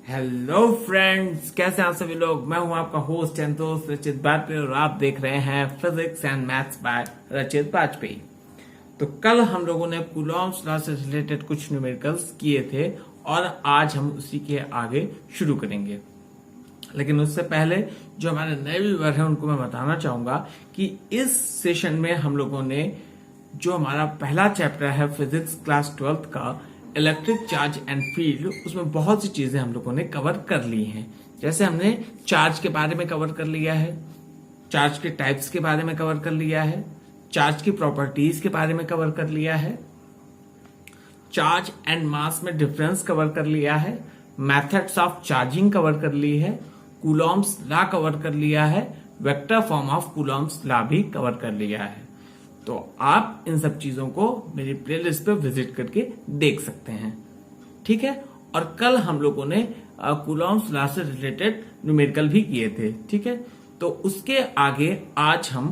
Hello friends, कैसे हैं आप सभी लोग। मैं हूं आपका होस्ट एंड दोस्त रचित वाजपेयी और आप देख रहे हैं फिजिक्स एंड मैथ्स बाय रचित वाजपेयी। तो कल हम लोगों ने कूलॉम्स लॉ से रिलेटेड कुछ न्यूमेरिकल्स किए थे और आज हम उसी के आगे शुरू करेंगे। लेकिन उससे पहले जो हमारे नए व्यूअर हैं उनको मैं बताना चाहूंगा कि इस सेशन में हम लोगों ने जो हमारा पहला चैप्टर है फिजिक्स क्लास 12th का इलेक्ट्रिक चार्ज एंड फील्ड, उसमें बहुत सी चीजें हम लोगों ने कवर कर ली हैं। जैसे हमने चार्ज के बारे में कवर कर लिया है, चार्ज के टाइप्स के बारे में कवर कर लिया है, चार्ज की प्रॉपर्टीज के बारे में कवर कर लिया है, चार्ज एंड मास में डिफरेंस कवर कर लिया है, मेथड्स ऑफ चार्जिंग कवर कर ली है, कूलॉम्स लॉ कवर कर लिया है, vector form of Coulomb's law भी कवर कर लिया है। तो आप इन सब चीजों को मेरी प्लेलिस्ट पे विजिट करके देख सकते हैं, ठीक है। और कल हम लोगों ने कूलॉम्स लॉ से रिलेटेड न्यूमेरिकल भी किए थे, ठीक है। तो उसके आगे आज हम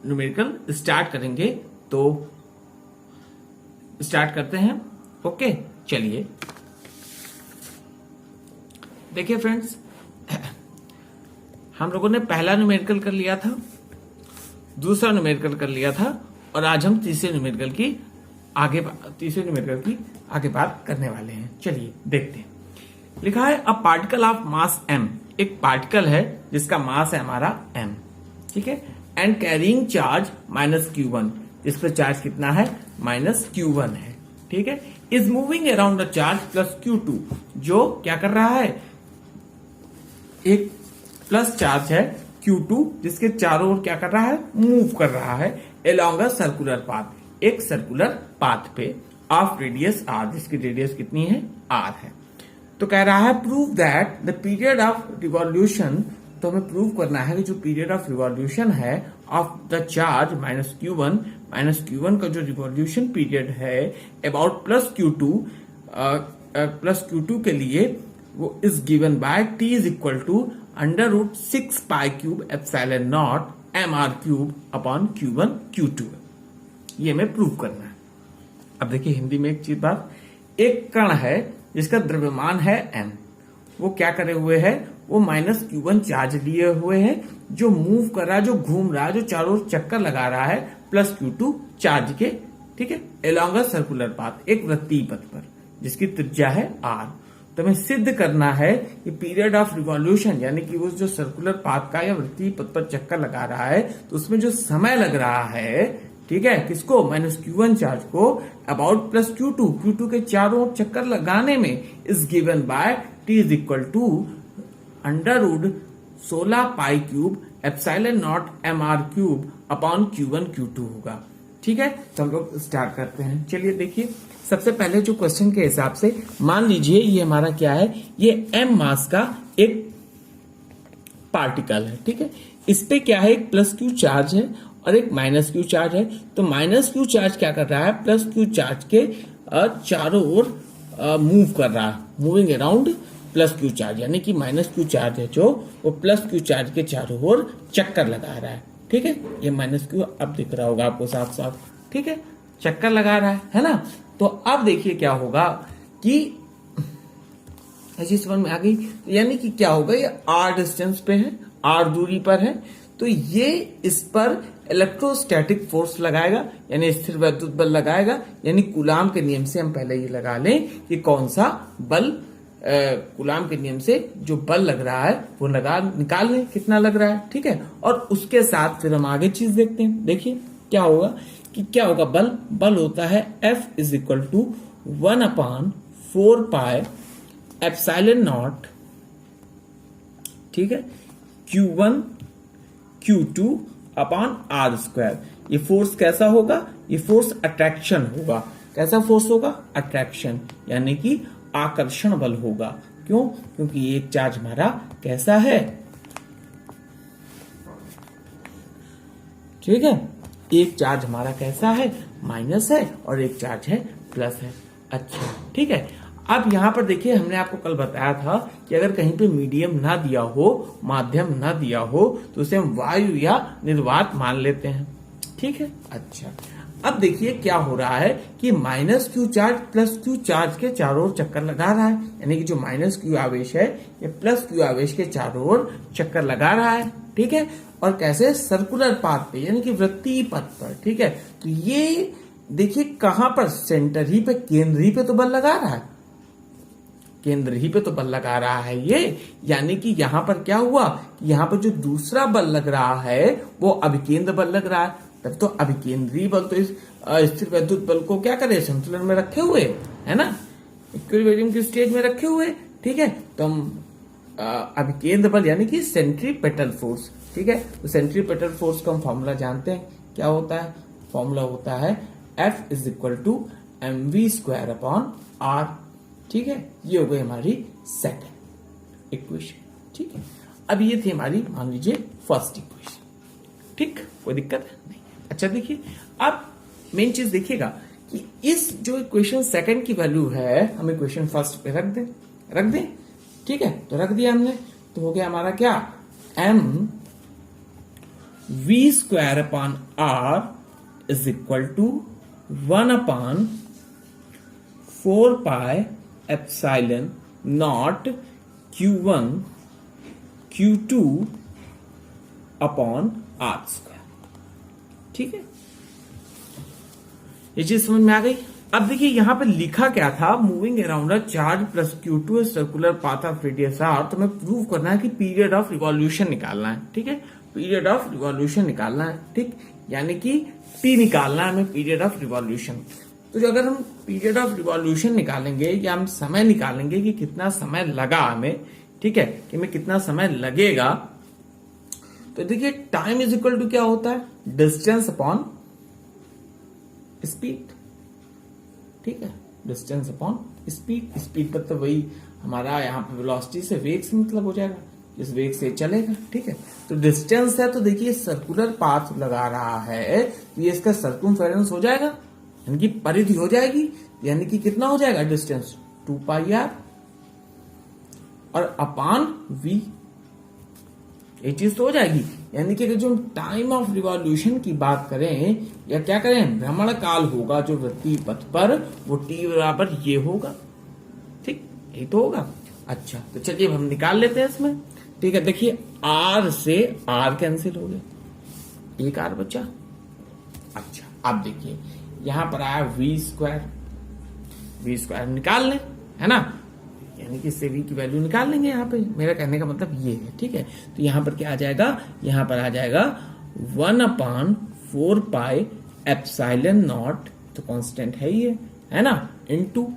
न्यूमेरिकल स्टार्ट करेंगे। तो स्टार्ट करते हैं। ओके, चलिए देखिए फ्रेंड्स, हम लोगों ने पहला न्यूमेरिकल कर लिया था, दूसरा न्यूमेरिकल कर लिया था और आज हम तीसरे न्यूमेरिकल की आगे बात करने वाले हैं। चलिए देखते हैं। लिखा है a particle of mass m, एक पार्टिकल है जिसका मास है हमारा m, ठीक है, एंड कैरिंग चार्ज -q1, इस पर चार्ज कितना है -q1 है, ठीक है, is moving around the charge +q2, जो क्या कर रहा है, एक प्लस चार्ज है Q2 जिसके चारों ओर क्या कर रहा है, मूव कर रहा है अलोंग अ सर्कुलर पाथ, एक सर्कुलर पाथ पे ऑफ रेडियस r, जिसकी रेडियस कितनी है, r है। तो कह रहा है prove that the period of revolution, तो हमें प्रूव करना है कि जो पीरियड ऑफ रिवॉल्यूशन है ऑफ द चार्ज -q1 का जो रिवॉल्यूशन पीरियड है अबाउट +q2 के लिए वो is given by t is equal to √6 π³ epsilon naught mr³ upon q1 q2। ये हमें प्रूव करना है। अब देखिए हिंदी में एक चीज बात, एक कण है जिसका द्रव्यमान है m, वो क्या करे हुए है, वो -q1 चार्ज लिए हुए है, जो मूव कर रहा है, जो घूम रहा है, जो चारों ओर चक्कर लगा रहा है +q2 चार्ज के, ठीक है, अलोंग अ सर्कुलर पाथ, एक वृत्तीय पथ पर जिसकी त्रिज्या है r। तो हमें सिद्ध करना है कि पीरियड ऑफ रिवॉल्यूशन, यानी कि वो जो सर्कुलर पाथ का या वृत्तीय पथ पर चक्कर लगा रहा है, तो उसमें जो समय लग रहा है, ठीक है, किसको, -q1 चार्ज को अबाउट +q2 के चारों ओर चक्कर लगाने में is given by t is equal to √16 π³ epsilon naught mr³ upon q1 q2 होगा, ठीक है। तो हम लोग स्टार्ट करते हैं। चलिए देखिए, सबसे पहले जो क्वेश्चन के हिसाब से मान लीजिए ये हमारा क्या है, ये m मास का एक पार्टिकल है, ठीक है, इस पे क्या है, एक +q चार्ज है और एक -q चार्ज है। तो -q चार्ज क्या कर रहा है, +q चार्ज के चारों ओर मूव कर रहा है, मूविंग अराउंड +q चार्ज, यानी कि -q चार्ज है जो वो +q चार्ज के चारों ओर चक्कर लगा रहा है, ठीक है। ये -q अब दिख रहा होगा आपको साफ साफ, ठीक है, चक्कर लगा रहा है ना। तो अब देखिए क्या होगा कि ऐसी समझ में आ गई, यानी कि क्या होगा, ये r डिस्टेंस पे है, r दूरी पर है, तो ये इस पर इलेक्ट्रोस्टैटिक फोर्स लगाएगा, यानी स्थिर वैद्युत बल लगाएगा। यानी कूलाम के नियम से हम पहले ये लगा लें कि कौन सा बल, कूलाम के नियम से जो बल लग रहा है वो निकाल लें कितना लग रहा है, ठीक है। और उसके साथ फिर हम आगे चीज देखते हैं। देखिए क्या होगा कि क्या होगा, बल होता है F is equal to 1/4 π epsilon naught, ठीक है, q1 q2 अपॉन r²। ये फोर्स कैसा होगा, ये फोर्स अट्रैक्शन होगा। कैसा फोर्स होगा, अट्रैक्शन, यानी कि आकर्षण बल होगा। क्यों, क्योंकि एक चार्ज हमारा कैसा है, ठीक है, एक चार्ज हमारा कैसा है, माइनस है, और एक चार्ज है प्लस है। अच्छा, ठीक है। अब यहां पर देखिए, हमने आपको कल बताया था कि अगर कहीं पे मीडियम ना दिया हो, माध्यम ना दिया हो, तो उसे हम वायु या निर्वात मान लेते हैं, ठीक है। अच्छा, अब देखिए क्या हो रहा है कि minus Q charge plus Q charge के चारों ओर चक्कर लगा रहा है, यानी कि जो माइनस क्यू आवेश है ये प्लस क्यू आवेश के चारों ओर चक्कर लगा रहा है। ठीक है, और कैसे? सर्कुलर पाथ पे, यानी कि वृत्तीय पथ पर। ठीक है, तो ये देखिए कहां पर, सेंटर ही पे, केंद्र ही पे तो बल लगा रहा है, केंद्र ही पे तो बल लगा रहा है ये। यानी कि यहां पर क्या हुआ, यहां पर जो दूसरा बल लग रहा है वो अभिकेंद्र बल लग रहा है। तब तो अभिकेंद्रीय बल तो इस स्थिर वैद्युत बल को क्या करे, संतुलन में रखे हुए है ना, इक्विलिब्रियम की स्टेज में रखे हुए। ठीक है, तो हम अभिकेंद्र बल यानी कि सेंट्रीपेटल फोर्स। ठीक है, तो सेंट्रीपेटल फोर्स का हम फॉर्मूला जानते हैं, क्या होता है? फॉर्मूला होता है F is equal to mv² upon r। ठीक है, ये हो गई हमारी सेकंड इक्वेशन। ठीक है, अब ये थी हमारी, मान लीजिए, फर्स्ट इक्वेशन। ठीक, कोई दिक्कत नहीं। अच्छा देखिए, अब मेन चीज देखिएगा कि इस जो इक्वेशन सेकंड की वैल्यू है हम इक्वेशन फर्स्ट पे रख दें। ठीक है, तो रख दिया हमने, तो हो गया हमारा क्या, m v² upon r is equal to 1 upon 4 pi epsilon naught q1 q2 upon r²। ठीक है, ये चीज समझ में आ गई। अब देखिए यहां पे लिखा क्या था, moving around a charge plus Q2 circular path of radius r। तो हमें प्रूव करना है कि पीरियड ऑफ रिवॉल्यूशन निकालना है। ठीक है, पीरियड ऑफ रिवॉल्यूशन निकालना है। ठीक, यानी कि T निकालना है हमें, पीरियड ऑफ रिवॉल्यूशन। तो जो अगर हम पीरियड ऑफ रिवॉल्यूशन निकालेंगे या हम समय निकालेंगे कि कितना समय लगा हमें, ठीक है, कि हमें कितना समय लगेगा, तो देखिए टाइम इज इक्वल टू क्या होता है, डिस्टेंस अपॉन स्पीड। ठीक है, डिस्टेंस अपॉन स्पीड। स्पीड पर तो वही हमारा यहाँ पे वेलोसिटी से, वेग से मतलब हो जाएगा, इस वेग से चलेगा। ठीक है, तो डिस्टेंस है, तो देखिए सर्कुलर पाथ लगा रहा है, तो ये इसका सर्कमफेरेंस हो जाएगा, यानी कि परिधि हो जाएगी। यानी कि कितना हो जाएगा डिस्टेंस, 2πr और अपान v, ये चीज तो हो जाएगी। यानी कि जो टाइम ऑफ रिवॉल्यूशन की बात करें या क्या करें, भ्रमण काल होगा जो वृत्तीय पथ पर, वो t बराबर ये होगा। ठीक, यही तो होगा। अच्छा, तो चलिए हम निकाल लेते हैं इसमें। ठीक है, देखिए r से r कैंसिल हो गया, एक r बचा। अच्छा, अब देखिए यहां पर आया v² निकाल लें, है ना, यानी कि इससे v की वैल्यू निकाल लेंगे। यहाँ पे मेरा कहने का मतलब ये है। ठीक है, तो यहाँ पर क्या आ जाएगा, यहाँ पर आ जाएगा 1 अपॉन 4 पाई एप्सिलॉन नॉट, तो कांस्टेंट है ये, है ना, इनटू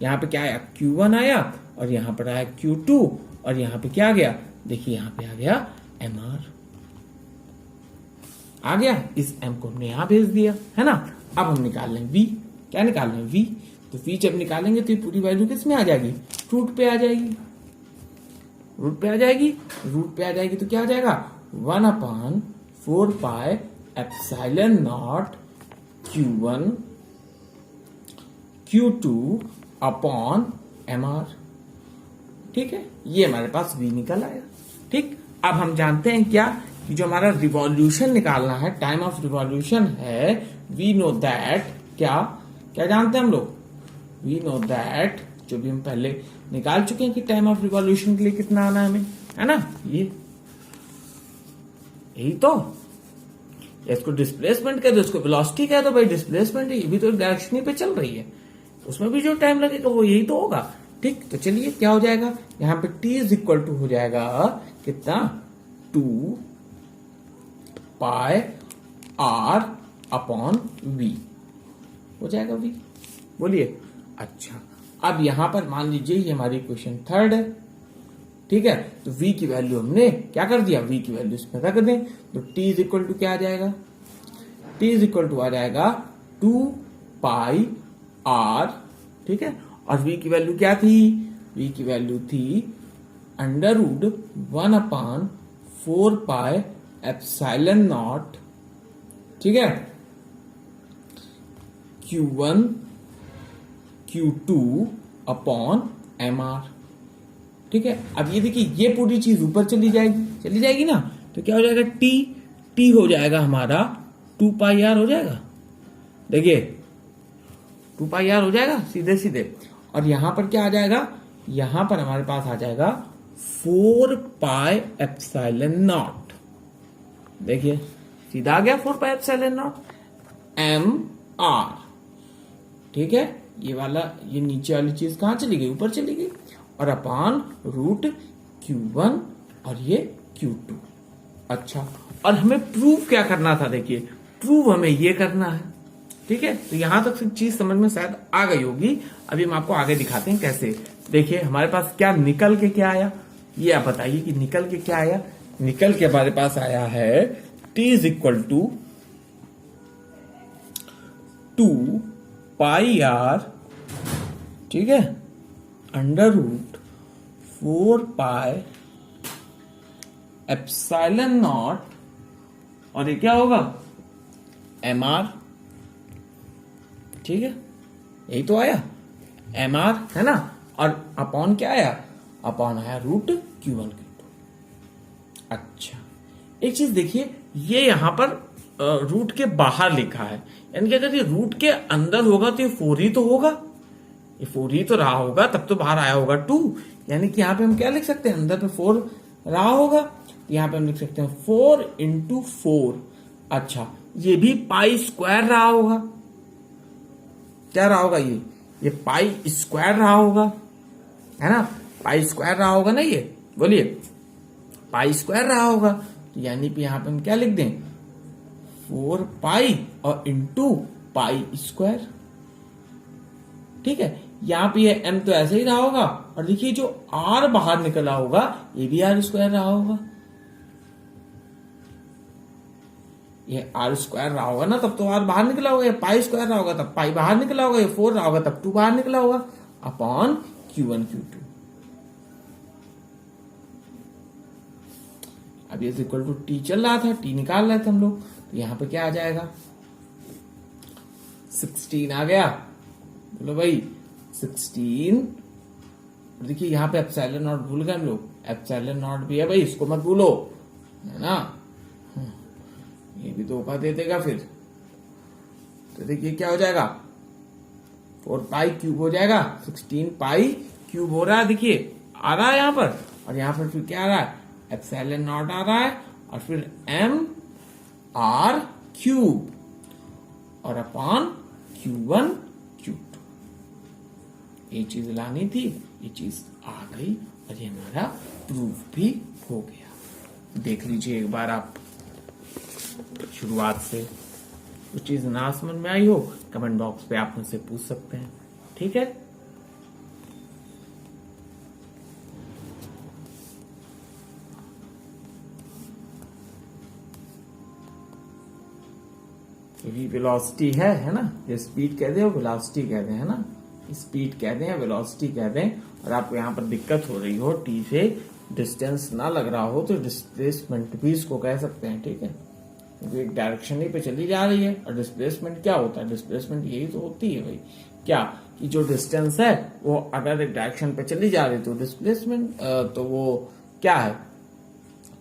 यहाँ पे क्या आया, Q1 आया, और यहाँ पर आया Q2, और यहाँ पे क्या आ गया, देखिए यहाँ पे आ गया mr आ गया। इस m को हमने यहाँ भेज दिया, है ना। अब हम निकाल लें v, क्या निकाल लें, v। तो v जब निकालेंगे तो ये पूरी वैल्यू किस में आ जाएगी, रूट पे आ जाएगी, रूट पे आ जाएगी, रूट पे आ जाएगी, तो क्या आ जाएगा, 1 upon 4 pi epsilon naught Q1 Q2 upon mr। ठीक है, ये हमारे पास v निकल आया। ठीक, अब हम जानते हैं क्या, कि जो हमारा रिवॉल्यूशन निकालना है, टाइम ऑफ रिवॉल्यूशन है, वी नो दैट, क्या क्या जानते हैं हम लोग, वी नो दैट, जो भी हम पहले निकाल चुके हैं कि टाइम ऑफ रिवॉल्यूशन के लिए कितना आना है हमें, है ना, ये यही तो। इसको डिस्प्लेसमेंट कह दो, इसको वेलोसिटी कह दो, भाई डिस्प्लेसमेंट है, ये भी तो डायरेक्शन ही पे चल रही है, उसमें भी जो टाइम लगेगा वो यही तो होगा। ठीक, तो चलिए क्या हो जाएगा, यहाँ पे t इज इक्वल टू हो जाएगा कितना, 2 पाई r अपॉन v हो जाएगा, v, बोलिए। अच्छा, अब यहां पर मान लीजिए ये हमारी इक्वेशन थर्ड है। ठीक है, तो v की वैल्यू हमने क्या कर दिया, v की वैल्यू इसमें रख दें, तो t इज इक्वल टू क्या आ जाएगा, t इज इक्वल टू आ जाएगा 2 पाई r। ठीक है, और v की वैल्यू क्या थी, v की वैल्यू थी √1 अपॉन 4 पाई एप्सिलॉन नॉट, ठीक है, Q1 Q2 अपॉन mr। ठीक है, अब ये देखिए ये पूरी चीज ऊपर चली जाएगी ना, तो क्या हो जाएगा, t हो जाएगा हमारा 2 पाई r हो जाएगा, देखिए 2 पाई आर हो जाएगा सीधे सीधे, और यहां पर क्या आ जाएगा, यहां पर हमारे पास आ जाएगा 4 पाई एप्सिलॉन नॉट। देखिए सीधा आ गया 4 pi epsilon naught M R. ठीक है, ये वाला, ये नीचे वाली चीज कहां चली गई, ऊपर चली गई, और अपान रूट Q1 और ये Q2। अच्छा, और हमें प्रूव क्या करना था, देखिए प्रूव हमें ये करना है। ठीक है, तो यहां तक चीज समझ में शायद आ गई होगी। अभी हम आपको आगे दिखाते हैं कैसे। देखिए हमारे पास क्या निकल के क्या आया, ये आप बताइए कि निकल के क्या आया। निकल के हमारे पास आया है T is equal to 2 pi R, ठीक है, under root 4 pi epsilon naught, और ये क्या होगा एम आर। ठीक है, यही तो आया एम आर, है ना, और अपॉन क्या आया, अपॉन आया रूट Q1 Q2। अच्छा, एक चीज देखिए, ये यहां पर रूट के बाहर लिखा है, यानी कि अगर ये रूट के अंदर होगा तो ये 4 ही तो होगा, ये 4 ही तो रहा होगा, तब तो बाहर आया होगा 2। यानी कि यहां पे हम क्या लिख सकते हैं, अंदर पे 4 रहा होगा, यहां पे हम लिख सकते हैं 4 इंटू 4। अच्छा, ये भी पाई स्क्वायर रहा होगा, क्या रहा होगा, ये पाई स्क्वायर रहा होगा, है ना, पाई स्क्वायर रहा होगा ना, ये बोलिए पाई स्क्वायर रहा होगा। तो यानी कि यहां पे हम क्या लिख दें, 4 पाई और इंटू पाई स्क्वायर। ठीक है, यहां पे ये m तो ऐसे ही रहा होगा, और देखिए जो r बाहर निकला होगा ये भी r स्क्वायर रहा होगा, ये r स्क्वायर रहा होगा ना, तब तो r बाहर निकला होगा, ये पाई स्क्वायर रहा होगा तब पाई बाहर निकला होगा, ये 4 रहा होगा तब 2 बाहर निकला होगा, अपॉन Q1 Q2। अब ये इक्वल टू T चल रहा था, T निकाल रहे थे हम लोग, तो यहां पे क्या आ जाएगा, 16 आ गया। बोलो भाई 16। देखिए यहां पे एप्सिलॉन नॉट भूल गए हम लोग, एप्सिलॉन नॉट भी है भाई, इसको मत भूलो, है ना, ये भी धोखा दे देगा फिर। तो देखिए क्या हो जाएगा, 4 पाई क्यूब हो जाएगा, 16 पाई क्यूब हो रहा है, देखिए आ रहा है यहां पर, और यहां पर फिर क्या आ रहा है, एप्सिलॉन नॉट आ रहा है, और फिर एम आर क्यूब और अपॉन Q1 Q2। ये चीज लानी थी, ये चीज आ गई, और ये हमारा प्रूफ भी हो गया। देख लीजिए एक बार आप शुरुआत से, कुछ चीज ना समझ में आई हो कमेंट बॉक्स पे आप मुझसे पूछ सकते हैं। ठीक है, क्योंकि वेलोसिटी है ना, ये स्पीड कहते हो वेलोसिटी कहते हैं ना, स्पीड कहते हैं वेलोसिटी कहते हैं, और आपको यहाँ पर दिक्कत हो रही हो, टी से डिस्टेंस ना लग रहा हो तो डिस्प्लेसमेंट भी इसको कह सकते हैं। ठीक है, क्योंकि एक डायरेक्शन ही पे चली जा रही है, और डिस्प्लेसमेंट क्या होता है, डिस्प्लेसमेंट यही तो होती है भाई, क्या कि जो डिस्टेंस है वो अगर एक डायरेक्शन पे चली जा रही है तो डिस्प्लेसमेंट, तो वो क्या है,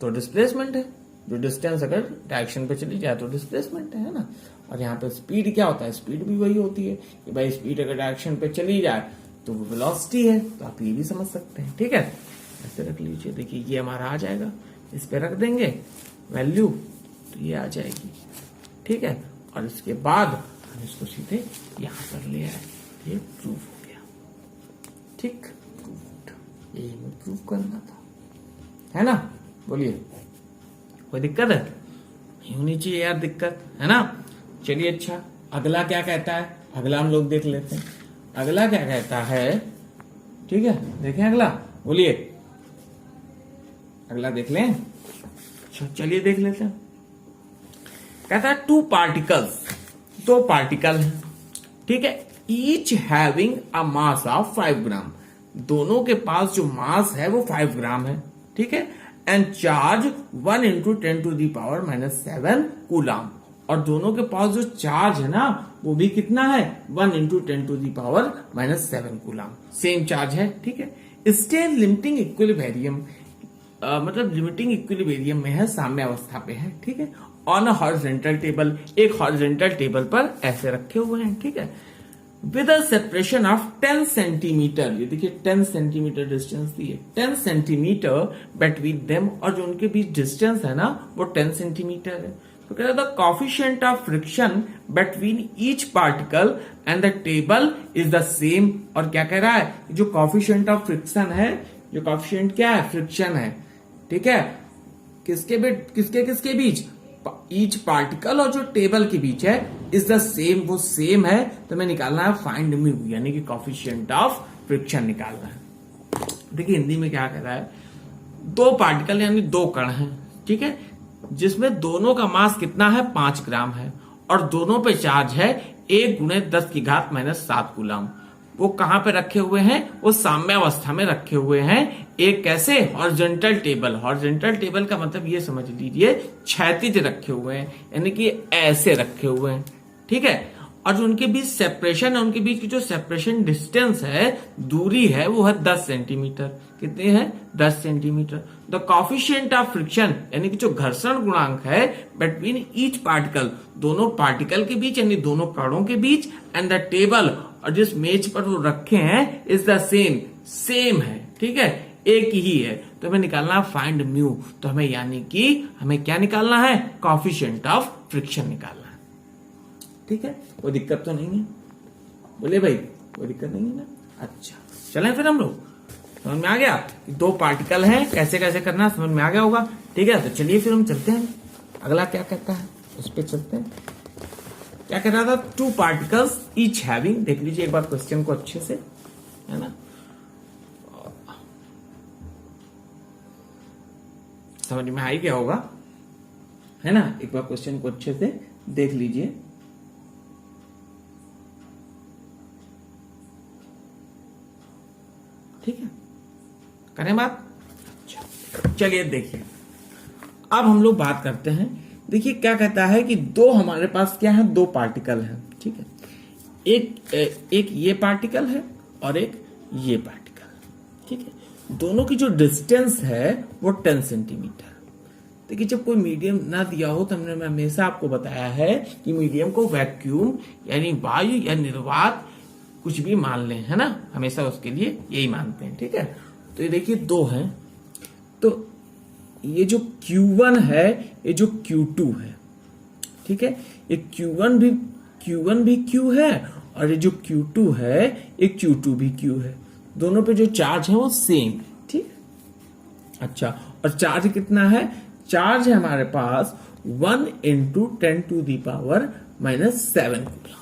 तो डिस्प्लेसमेंट है। जो डिस्टेंस अगर डायरेक्शन पे चली जाए तो डिस्प्लेसमेंट है ना। और यहाँ पे स्पीड क्या होता है, स्पीड भी वही होती है कि भाई स्पीड अगर डायरेक्शन पे चली जाए तो वो वेलोसिटी है, तो आप ये भी समझ सकते हैं। ठीक है, ऐसे रख लीजिए, देखिए ये हमारा आ जाएगा, इस पे रख देंगे वैल्यू तो ये आ जाएगी। ठीक है, और इसके बाद हम इसको सीधे यहाँ पर ले आए, ये प्रूफ हो गया। ठीक, प्रूफ, यही हमें प्रूफ करना था, है ना, बोलिए कोई दिक्कत है, नहीं होनी चाहिए यार दिक्कत, है ना। चलिए अच्छा, अगला क्या कहता है, अगला हम लोग देख लेते हैं, अगला क्या कहता है। ठीक है, देखें अगला, बोलिए अगला देख लें। अच्छा चलिए देख लेते हैं, कहता है 2 पार्टिकल्स, 2 पार्टिकल हैं, ठीक है, each having a mass of 5 ग्राम, दोनों के पास जो मास है वो 5 ग्राम है। ठीक है, एंड चार्ज 1 इंटू 10⁻⁻7 कूलाम, और दोनों के पास जो चार्ज है ना वो भी कितना है, 1 इंटू 10⁻⁻7 कूलाम, सेम चार्ज है। ठीक है, स्टे लिमिटिंग इक्विलिब्रियम, मतलब लिमिटिंग इक्विलिब्रियम में है, साम्य अवस्था पे है। ठीक है, ऑन अ हॉरिजॉन्टल टेबल, एक हॉरिजॉन्टल टेबल पर ऐसे रखे हुए हैं, ठीक है, with a separation of 10 centimetre. ये देखिए 10 सेंटीमीटर डिस्टेंस दी है, 10 सेंटीमीटर बिटवीन देम, और जो उनके बीच डिस्टेंस है ना वो 10 सेंटीमीटर है। तो कह रहा था coefficient of friction between each particle and the table is the same. और क्या कह रहा है, जो कॉफिशिएंट ऑफ फ्रिक्शन है, जो कॉफिशिएंट क्या है, फ्रिक्शन है, ठीक है, किसके बीच, ईच पार्टिकल और जो टेबल के बीच है, इज द सेम, वो सेम है। तो हमें निकालना है फाइंड म्यू, यानी कि कॉफिशिएंट ऑफ फ्रिक्शन निकालना है। देखिए हिंदी में क्या कह रहा है, दो पार्टिकल यानी दो कण हैं, ठीक है, जिसमें दोनों का मास कितना है, 5 ग्राम है, और दोनों पे चार्ज है 1 × 10⁻⁷ कूलम। वो कहां पे रखे हुए हैं, वो साम्यावस्था में रखे हुए हैं। एक कैसे, हॉरिजॉन्टल टेबल, हॉरिजॉन्टल टेबल का मतलब ये समझ लीजिए क्षैतिज रखे हुए हैं, यानी कि ऐसे रखे हुए हैं, ठीक है। और जो उनके बीच सेपरेशन है, उनके बीच की जो सेपरेशन डिस्टेंस है, दूरी है, वो है 10 सेंटीमीटर। कितने हैं, 10 centimetre. The coefficient of friction, यानी कि जो घर्षण गुणांक है, बिटवीन ईच पार्टिकल, दोनों पार्टिकल के बीच यानी दोनों कणों के बीच, एंड द टेबल, और जिस मेज पर वो रखे हैं, इज द सेम, सेम है, ठीक है, एक ही है। तो हमें निकालना फाइंड म्यू। तो हमें यानी कि हमें क्या निकालना है, कॉफिशिएंट ऑफ फ्रिक्शन निकालना है, ठीक है। कोई दिक्कत तो नहीं है, बोले भाई, कोई दिक्कत नहीं है ना। अच्छा चलें फिर हम लोग, समझ में आ गया कि दो पार्टिकल हैं, कैसे कैसे करना है, समझ में आ गया होगा, ठीक है। तो चलिए फिर हम चलते हैं, अगला क्या कहता है उस पर चलते हैं। क्या कह रहा था, 2 पार्टिकल्स ईच हैविंग, देख लीजिए एक बार क्वेश्चन को अच्छे से, है ना, समझ में आ ही गया होगा, है ना। एक बार क्वेश्चन को अच्छे से देख लीजिए। ठीक है, करें बात। अच्छा चलिए देखिए, अब हम लोग बात करते हैं। देखिए क्या कहता है कि दो हमारे पास क्या है, दो पार्टिकल हैं, ठीक है, एक ये पार्टिकल है और एक ये पार्टिकल, ठीक है। दोनों की जो डिस्टेंस है वो 10 सेंटीमीटर। देखिए जब कोई मीडियम ना दिया हो तो हमने हमेशा आपको बताया है कि मीडियम को वैक्यूम यानी वायु या निर्वात कुछ भी मान लें, है ना, हमेशा उसके लिए यही मानते हैं, ठीक है। तो ये देखिए दो हैं, तो ये जो Q1 है, ये जो Q2 है, ठीक है, ये Q1 भी Q है, और ये जो Q2 है, ये Q2 भी Q है। दोनों पे जो चार्ज है वो सेम है, ठीक है। अच्छा, और चार्ज कितना है, चार्ज है हमारे पास 1 × 10⁻⁷ कूलम,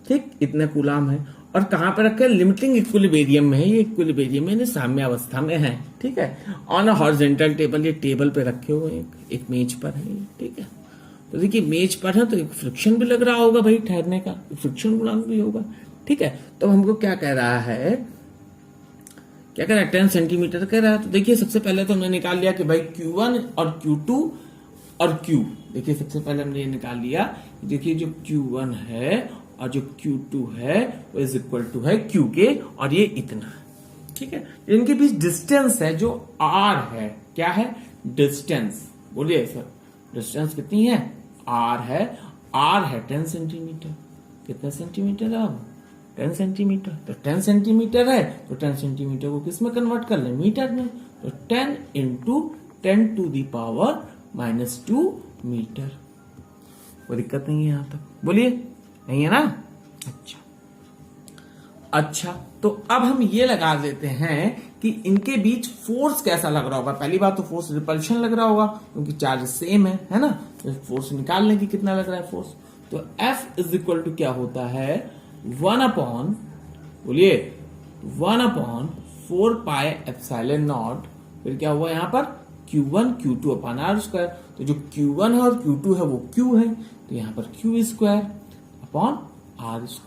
ठीक, इतने कूलम है। और कहां पर रखे, लिमिटिंग इक्विलिब्रियम में है, ये इक्विलिब्रियम में साम्यावस्था में है, ठीक है। ऑन अ हॉरिजॉन्टल टेबल, ये टेबल पे रखे हुए हैं, एक मेज पर है, ठीक है। तो देखिए मेज पर है तो एक फ्रिक्शन भी लग रहा होगा भाई, ठहरने का फ्रिक्शन गुणांक भी होगा, ठीक है। तो हमको क्या कह रहा है, क्या कह रहा है, 10 सेंटीमीटर कह रहा है। तो देखिए सबसे पहले तो हमने निकाल लिया कि भाई Q1 और Q2 और Q, देखिए सबसे पहले हमने ये निकाल लिया, देखिए जो Q1 है और जो Q2 है वो इज इक्वल टू है Q के, और ये इतना है, ठीक है। इनके बीच डिस्टेंस है जो R है, क्या है, डिस्टेंस, बोलिए सर, डिस्टेंस कितनी है, R है, R है 10 सेंटीमीटर। कितना सेंटीमीटर है, 10 सेंटीमीटर। तो 10 सेंटीमीटर है तो 10 सेंटीमीटर को किस में कन्वर्ट कर ले, मीटर में। तो 10 × 10⁻⁻² मीटर। कोई दिक्कत नहीं है यहां तक, बोलिए, नहीं है ना। अच्छा तो अब हम ये लगा देते हैं कि इनके बीच फोर्स कैसा लग रहा होगा। पहली बात तो फोर्स रिपल्शन लग रहा होगा, क्योंकि चार्ज सेम है ना। तो फोर्स निकाल लें कि कितना लग रहा है फोर्स। तो F इज इक्वल टू क्या होता है, 1/, बोलिए, 1/4πε0। फिर क्या हुआ यहाँ पर, Q1 Q2 अपॉन R²। तो जो Q1 है और Q2 है वो Q है, तो यहाँ पर Q² अपॉन R²,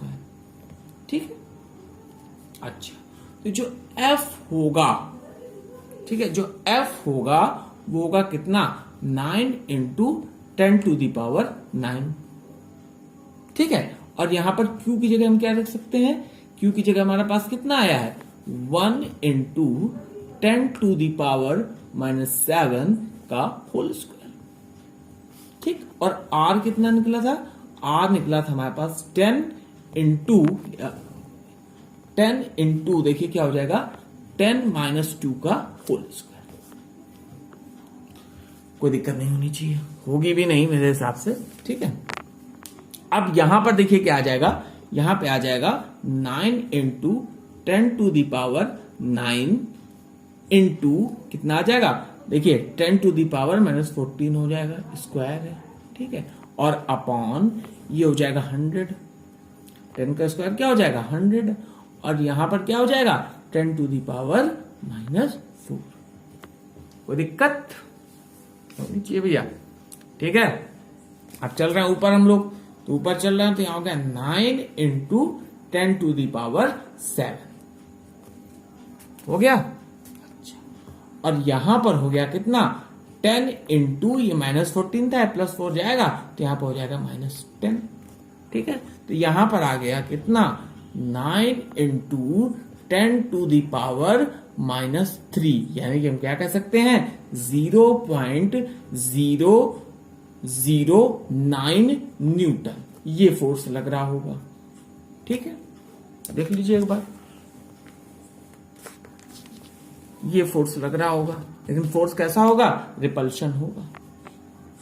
ठीक है। अच्छा तो जो F होगा, ठीक है, जो F होगा वो होगा कितना, 9 × 10⁹, ठीक है। और यहां पर Q की जगह हम क्या रख सकते हैं, Q की जगह हमारे पास कितना आया है, 1 × 10⁻⁷ का होल स्क्वायर, ठीक। और आर कितना निकला था, आर निकला था हमारे पास 10 इंटू देखिए क्या हो जाएगा 10 - 2 का होल स्क्वायर। कोई दिक्कत नहीं होनी चाहिए, होगी भी नहीं मेरे हिसाब से, ठीक है। अब यहां पर देखिए क्या आ जाएगा, यहां पे आ जाएगा 9 इंटू 10⁻9 इंटू कितना आ जाएगा, देखिए 10⁻⁻14 हो जाएगा, स्क्वायर है, ठीक है। और अपॉन ये हो जाएगा 100, 10 का स्क्वायर क्या हो जाएगा 100, और यहां पर क्या हो जाएगा 10⁻⁻4। कोई दिक्कत होनी चाहिए भैया, ठीक है। अब चल रहे हैं ऊपर हम लोग, तो ऊपर चल रहे हैं तो यहां हो गया 9 इंटू 10⁻7 हो गया। अच्छा, और यहां पर हो गया कितना 10 इंटू ये -14 था, +4 जाएगा तो यहां पर हो जाएगा -10, ठीक है। तो यहां पर आ गया कितना 9 इंटू 10⁻⁻3, यानी कि हम क्या कह सकते हैं 0.009 न्यूटन ये फोर्स लग रहा होगा, ठीक है। देख लीजिए एक बार, ये फोर्स लग रहा होगा, लेकिन फोर्स कैसा होगा, रिपल्शन होगा,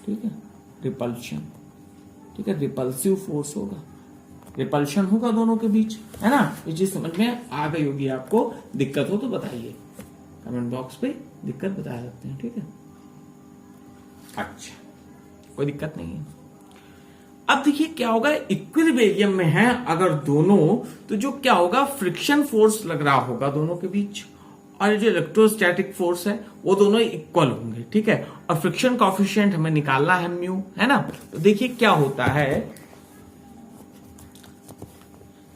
ठीक है, रिपल्शन, ठीक है, रिपल्सिव फोर्स होगा, रिपल्शन होगा दोनों के बीच, है ना। ये चीज समझ में आ गई होगी आपको, दिक्कत हो तो बताइए कमेंट बॉक्स पे, दिक्कत बता सकते हैं, ठीक है। अच्छा, कोई दिक्कत नहीं है। अब देखिए क्या होगा, इक्विलिब्रियम में है अगर दोनों, तो जो क्या होगा फ्रिक्शन फोर्स लग रहा होगा दोनों के बीच, और जो इलेक्ट्रोस्टैटिक फोर्स है वो दोनों इक्वल होंगे, ठीक है। और फ्रिक्शन कॉफिशिएंट हमें निकालना है म्यू, है ना। तो देखिए क्या होता है,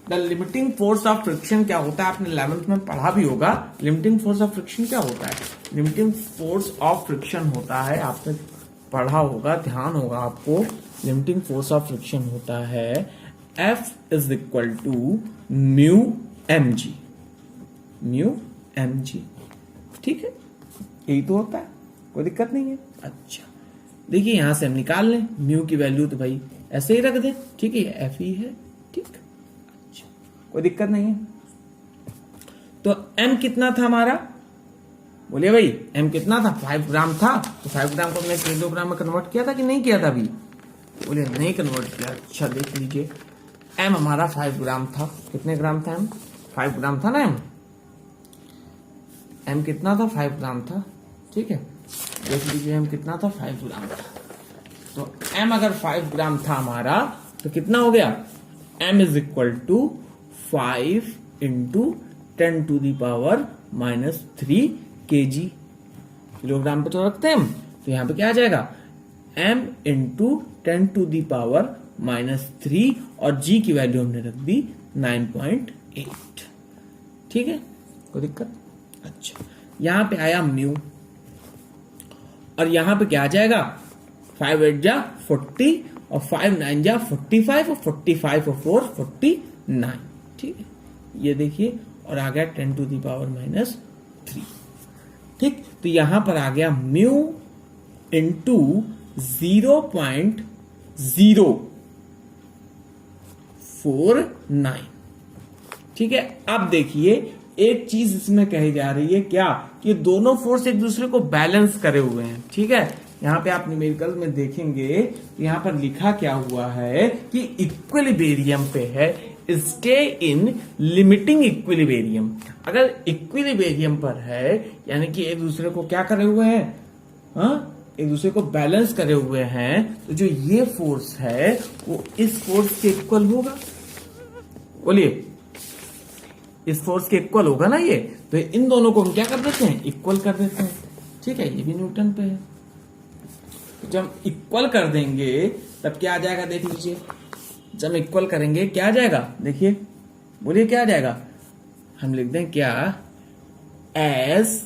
the limiting force of friction क्या होता है, आपने 11th में पढ़ा भी होगा। लिमिटिंग फोर्स ऑफ फ्रिक्शन क्या होता है, लिमिटिंग फोर्स ऑफ फ्रिक्शन होता है, आपने पढ़ा होगा, ध्यान होगा आपको। लिमिटिंग फोर्स ऑफ फ्रिक्शन होता है F is equal to mu mg, mu mg, ठीक है, यही तो होता है, कोई दिक्कत नहीं है। अच्छा, देखिए यहां से हम निकाल लें म्यू की वैल्यू, तो भाई ऐसे ही रख दें, ठीक है, एफ ही है, ठीक। अच्छा, कोई दिक्कत नहीं है। तो m कितना था हमारा, बोलिए भाई, m कितना था, 5 ग्राम था, तो 5 ग्राम को हमने किलोग्राम में कन्वर्ट किया था कि नहीं किया था अभी, बोलिए नहीं कन्वर्ट किया। अच्छा, देख लीजिए m हमारा 5 ग्राम था, कितने ग्राम था m, 5 ग्राम था ना m कितना था 5 ग्राम था, ठीक है। देख लीजिए m कितना था 5 ग्राम था, तो m अगर 5 ग्राम था हमारा तो कितना हो गया, m is equal to 5 into 10⁻³ kg, kilogram पे तो रखते हैं हम, तो यहां पे क्या आ जाएगा m इंटू 10⁻³ और g की वैल्यू हमने रख दी 9.8, ठीक है, कोई दिक्कत। अच्छा, यहां पे आया म्यू, और यहां पे क्या आ जाएगा 5 8 जा 40 और 5 9 जा 45 और 45 और 4 49, ठीक है। ये देखिए, और आ गया 10⁻⁻3, ठीक। तो यहां पर आ गया म्यू इंटू 0.049, ठीक है। अब देखिए एक चीज इसमें कही जा रही है क्या, कि दोनों फोर्स एक दूसरे को बैलेंस करे हुए हैं, ठीक है। यहां पे आप न्यूमेरिकल में देखेंगे, यहां पर लिखा क्या हुआ है कि इक्विलिब्रियम पे है, स्टे इन लिमिटिंग इक्विलिब्रियम। अगर इक्विलिब्रियम पर है यानी कि एक दूसरे को क्या करे हुए हैं, हाँ, एक दूसरे को बैलेंस करे हुए हैं, तो जो ये फोर्स है वो इस फोर्स के इक्वल होगा, बोलिए इस फोर्स के इक्वल होगा ना ये, तो इन दोनों को हम क्या कर देते हैं, इक्वल कर देते हैं, ठीक है। ये भी न्यूटन पे है, तो जब इक्वल कर देंगे तब क्या आ जाएगा, देख लीजिए, जब इक्वल करेंगे क्या आ जाएगा, देखिए, बोलिए क्या आ जाएगा, हम लिख दें क्या, एज,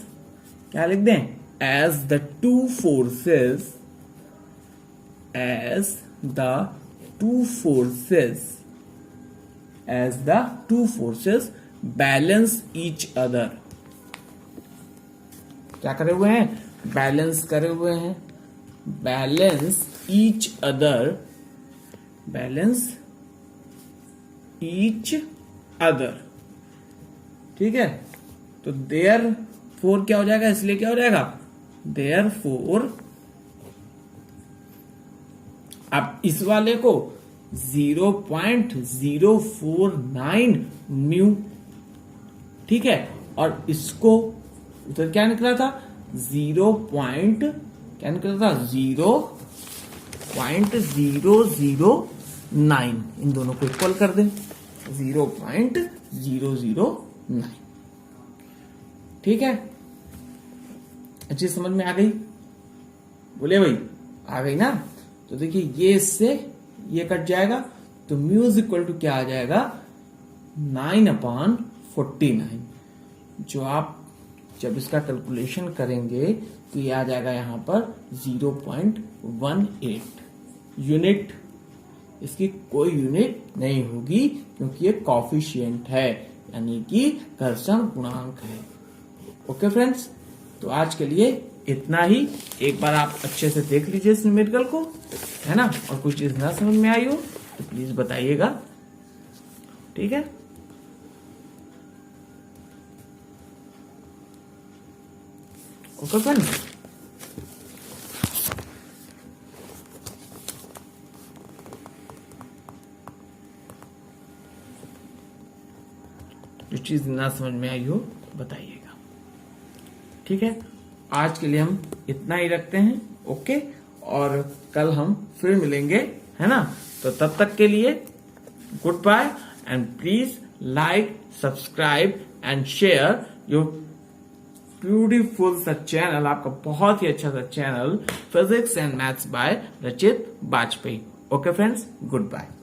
क्या लिख दें, as the two forces, as the two forces, as the two forces balance each other, क्या करे हुए हैं, बैलेंस करे हुए हैं, balance each other, balance each other, ठीक है। तो देयर फोर क्या हो जाएगा, इसलिए क्या हो जाएगा, देयर फोर। अब इस वाले को 0.049 म्यू, ठीक है, और इसको उधर क्या निकला था, क्या निकला था, 0.009, इन दोनों को इक्वल कर दें, 0.009, ठीक है। अच्छी समझ में आ गई, बोले भाई आ गई ना। तो देखिए ये इससे ये कट जाएगा, तो म्यू इज इक्वल टू क्या आ जाएगा, 9/49। जो आप जब इसका कैलकुलेशन करेंगे तो ये आ जाएगा यहां पर 0.18 यूनिट। इसकी कोई यूनिट नहीं होगी क्योंकि ये कॉफिशिएंट है, यानी कि घर्षण गुणांक है। ओके फ्रेंड्स, तो आज के लिए इतना ही। एक बार आप अच्छे से देख लीजिए इस न्यूमेरिकल को, है ना, और कुछ चीज ना समझ में आई हो तो प्लीज बताइएगा, ठीक है। ओके फ्रेंड्स, जो चीज ना समझ में आई हो बताइएगा, ठीक है। आज के लिए हम इतना ही रखते हैं, ओके, और कल हम फिर मिलेंगे, है ना। तो तब तक के लिए good bye, and please like, subscribe and share your beautiful सा चैनल, आपका बहुत ही अच्छा सा channel physics and maths by Rachit Bajpai. Okay friends, good bye.